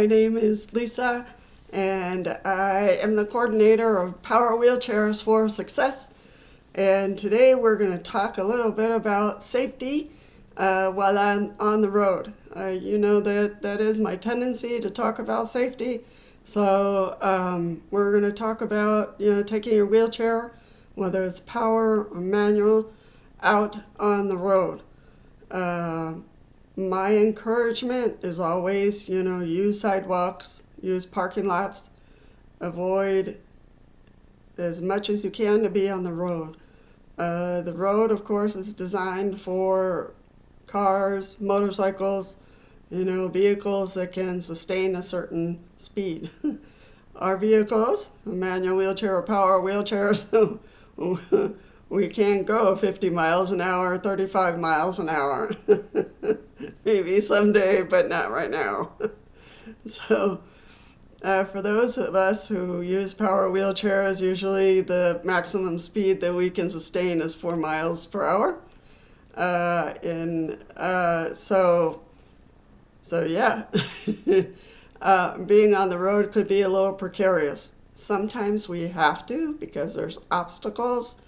My name is Lisa, and I am the coordinator of Power Wheelchairs for Success. And today we're going to talk a little bit about safety while I'm on the road. You know that is my tendency to talk about safety. So we're going to talk about taking your wheelchair, whether it's power or manual, out on the road. My encouragement is always, use sidewalks, use parking lots, avoid as much as you can to be on the road. The road, of course, is designed for cars, motorcycles, vehicles that can sustain a certain speed. Our vehicles, manual wheelchair or power wheelchairs, we can't go 50 miles an hour, 35 miles an hour. Maybe someday, but not right now. So for those of us who use power wheelchairs, usually the maximum speed that we can sustain is 4 miles per hour. So yeah, being on the road could be a little precarious. Sometimes we have to because there's obstacles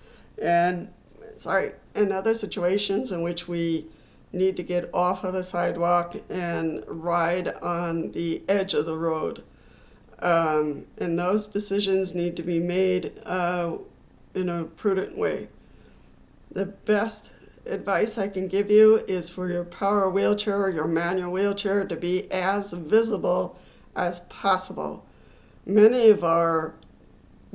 and other situations in which we need to get off of the sidewalk and ride on the edge of the road. And those decisions need to be made in a prudent way. The best advice I can give you is for your power wheelchair or your manual wheelchair to be as visible as possible. Many of our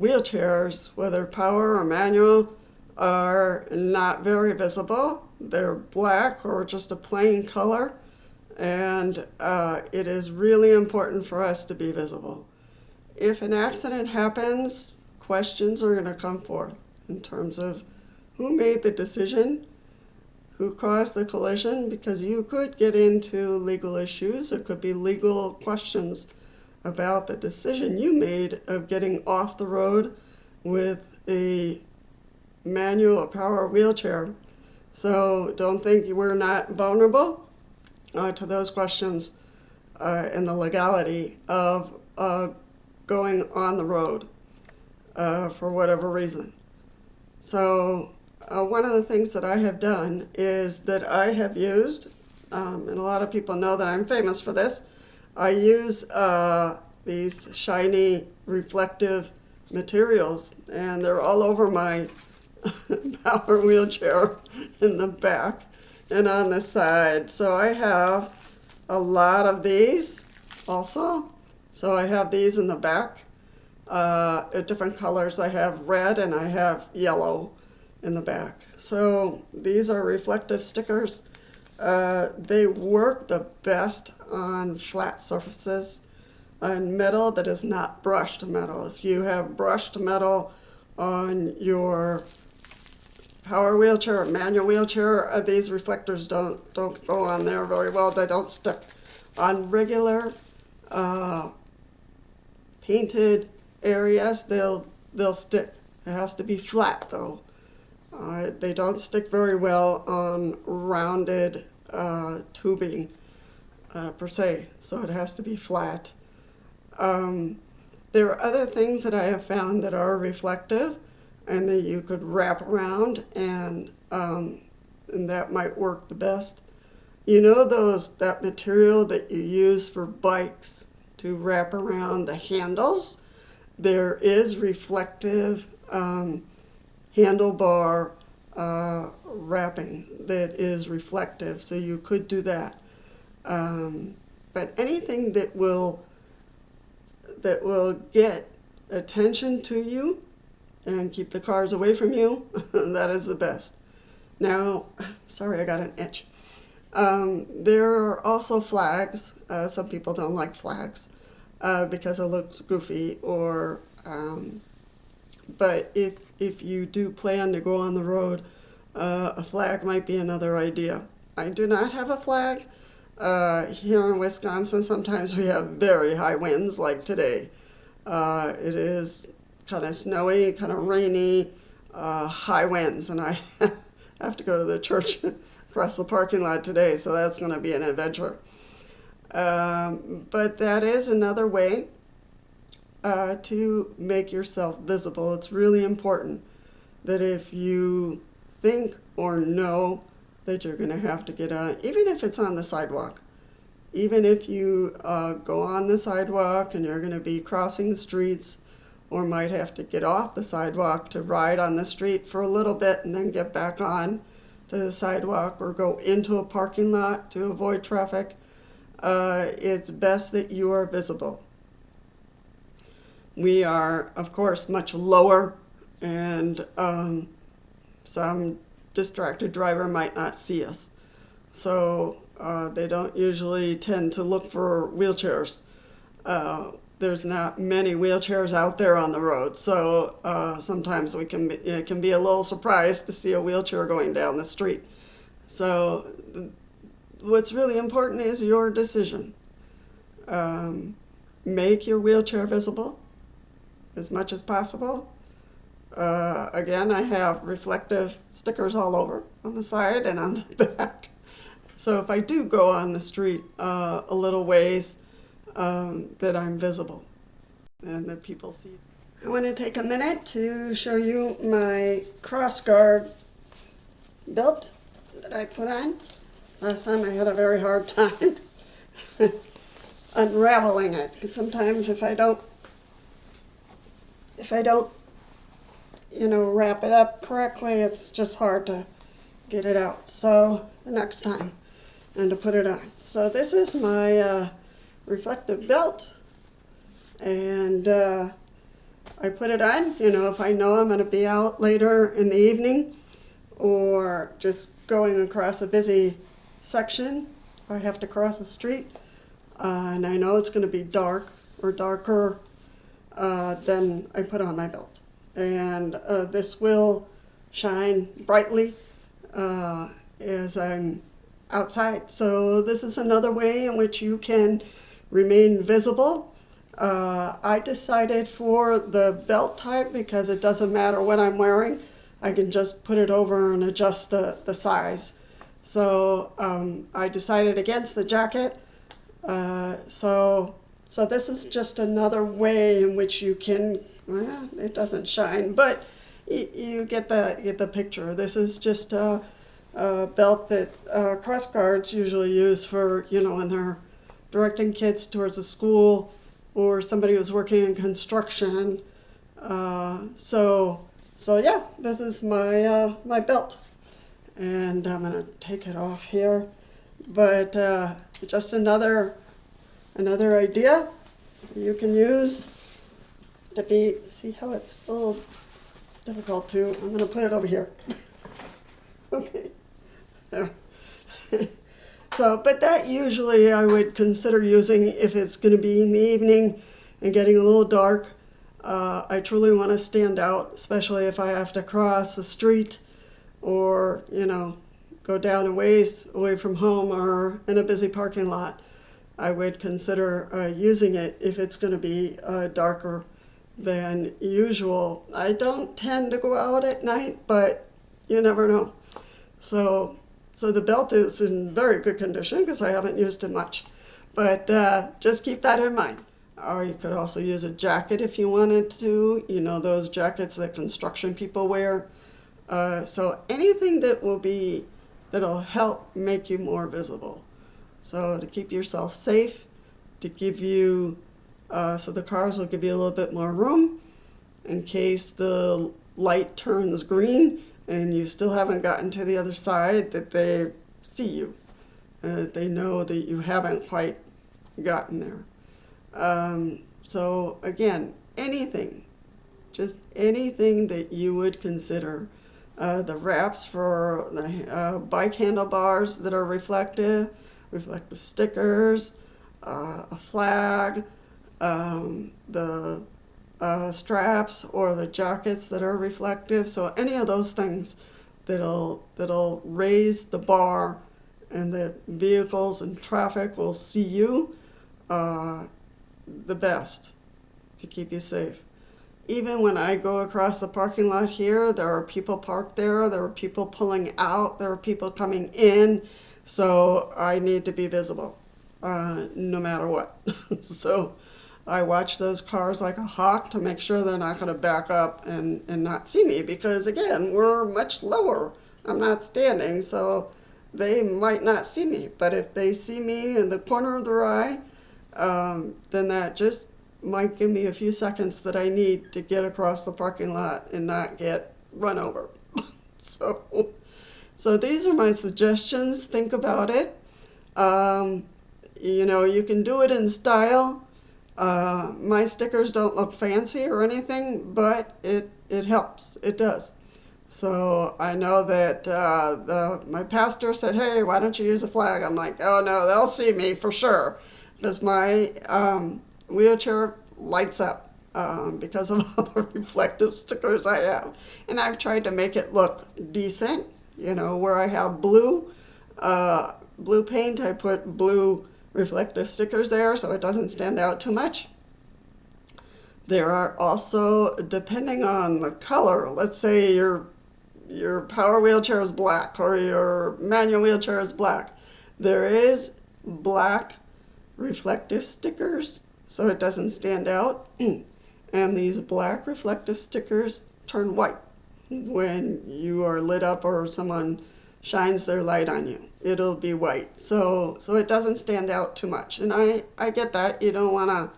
wheelchairs, whether power or manual, are not very visible. They're black or just a plain color, and it is really important for us to be visible. If an accident happens, questions are going to come forth in terms of who made the decision, who caused the collision, because you could get into legal issues. There could be legal questions about the decision you made of getting off the road with a manual or power wheelchair. So don't think we're not vulnerable to those questions and the legality of going on the road for whatever reason. So one of the things that I have done is that I have used, and a lot of people know that I'm famous for this, I use these shiny reflective materials, and they're all over my power wheelchair in the back and on the side. So I have a lot of these also. So I have these in the back, different colors. I have red and I have yellow in the back. So these are reflective stickers. They work the best on flat surfaces, on metal that is not brushed metal. If you have brushed metal on your power wheelchair or manual wheelchair, these reflectors don't go on there very well. They don't stick. On regular painted areas, they'll stick. It has to be flat though. They don't stick very well on rounded tubing per se, so it has to be flat. There are other things that I have found that are reflective and that you could wrap around, and that might work the best. That material that you use for bikes to wrap around the handles? There is reflective handlebar wrapping that is reflective, so you could do that. But anything that will get attention to you and keep the cars away from you, that is the best. Now, sorry, I got an itch. There are also flags. Some people don't like flags because it looks goofy, but if you do plan to go on the road, a flag might be another idea. I do not have a flag. Here in Wisconsin, sometimes we have very high winds like today. It is kind of snowy, kind of rainy, high winds, and I have to go to the church across the parking lot today, so that's going to be an adventure. But that is another way to make yourself visible. It's really important that if you think or know that you're going to have to get on, even if it's on the sidewalk, even if you go on the sidewalk and you're going to be crossing the streets, or might have to get off the sidewalk to ride on the street for a little bit and then get back on to the sidewalk, or go into a parking lot to avoid traffic, it's best that you are visible. We are, of course, much lower, and some distracted driver might not see us. So they don't usually tend to look for wheelchairs. There's not many wheelchairs out there on the road, so sometimes it can be a little surprised to see a wheelchair going down the street. So what's really important is your decision. Make your wheelchair visible as much as possible. Again, I have reflective stickers all over on the side and on the back. So if I do go on the street a little ways, that I'm visible and that people see. I want to take a minute to show you my cross guard belt that I put on. Last time I had a very hard time unraveling it, because sometimes if I don't wrap it up correctly, it's just hard to get it out. So the next time, and to put it on. So this is my reflective belt, and I put it on, if I know I'm going to be out later in the evening, or just going across a busy section. I have to cross a street, and I know it's going to be dark or darker, then I put on my belt. And this will shine brightly as I'm outside. So this is another way in which you can remain visible. I decided for the belt type because it doesn't matter what I'm wearing. I can just put it over and adjust the size. So I decided against the jacket. So this is just another way in which you can, well, it doesn't shine, but you get the picture. This is just a belt that cross guards usually use for, when they're directing kids towards a school or somebody who's working in construction. So yeah, this is my belt, and I'm gonna take it off here. But just another idea you can use to see how it's a little difficult to. I'm gonna put it over here. Okay, there. But that usually I would consider using if it's going to be in the evening and getting a little dark. I truly want to stand out, especially if I have to cross the street or, go down a ways away from home or in a busy parking lot. I would consider using it if it's going to be darker than usual. I don't tend to go out at night, but you never know. So the belt is in very good condition because I haven't used it much. But just keep that in mind. Or you could also use a jacket if you wanted to. Those jackets that construction people wear. So anything that'll help make you more visible. So to keep yourself safe, to give you, so the cars will give you a little bit more room in case the light turns green and you still haven't gotten to the other side, that they see you. They know that you haven't quite gotten there. So again, just anything that you would consider. The wraps for the bike handlebars that are reflective stickers, a flag, the straps or the jackets that are reflective. So any of those things that'll raise the bar and that vehicles and traffic will see you the best to keep you safe. Even when I go across the parking lot here, there are people parked there are people pulling out, there are people coming in, so I need to be visible. no matter what. So I watch those cars like a hawk to make sure they're not going to back up and not see me because, again, we're much lower. I'm not standing, so they might not see me. But if they see me in the corner of their eye, then that just might give me a few seconds that I need to get across the parking lot and not get run over. So, so these are my suggestions. Think about it. Um, you can do it in style. My stickers don't look fancy or anything, but it helps. It does. So I know that my pastor said, "Hey, why don't you use a flag?" I'm like, "Oh no, they'll see me for sure," because my wheelchair lights up because of all the reflective stickers I have, and I've tried to make it look decent. Where I have blue paint, I put blue reflective stickers there so it doesn't stand out too much. There are also, depending on the color, let's say your power wheelchair is black or your manual wheelchair is black, there is black reflective stickers so it doesn't stand out. And these black reflective stickers turn white when you are lit up or someone shines their light on you. It'll be white, so it doesn't stand out too much. And I get that. You don't want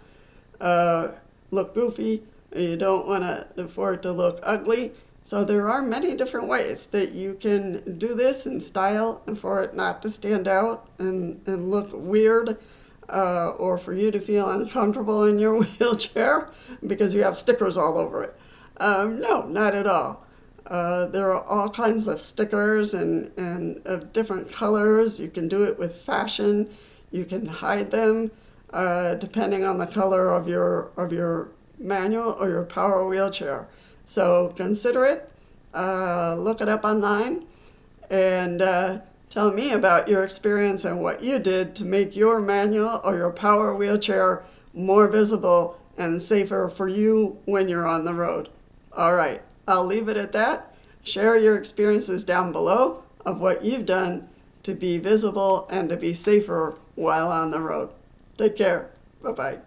to look goofy. You don't want for it to look ugly. So there are many different ways that you can do this in style and for it not to stand out and look weird, or for you to feel uncomfortable in your wheelchair because you have stickers all over it. No, not at all. There are all kinds of stickers and of different colors. You can do it with fashion. You can hide them depending on the color of your manual or your power wheelchair. So consider it. Look it up online and tell me about your experience and what you did to make your manual or your power wheelchair more visible and safer for you when you're on the road. All right, I'll leave it at that. Share your experiences down below of what you've done to be visible and to be safer while on the road. Take care. Bye-bye.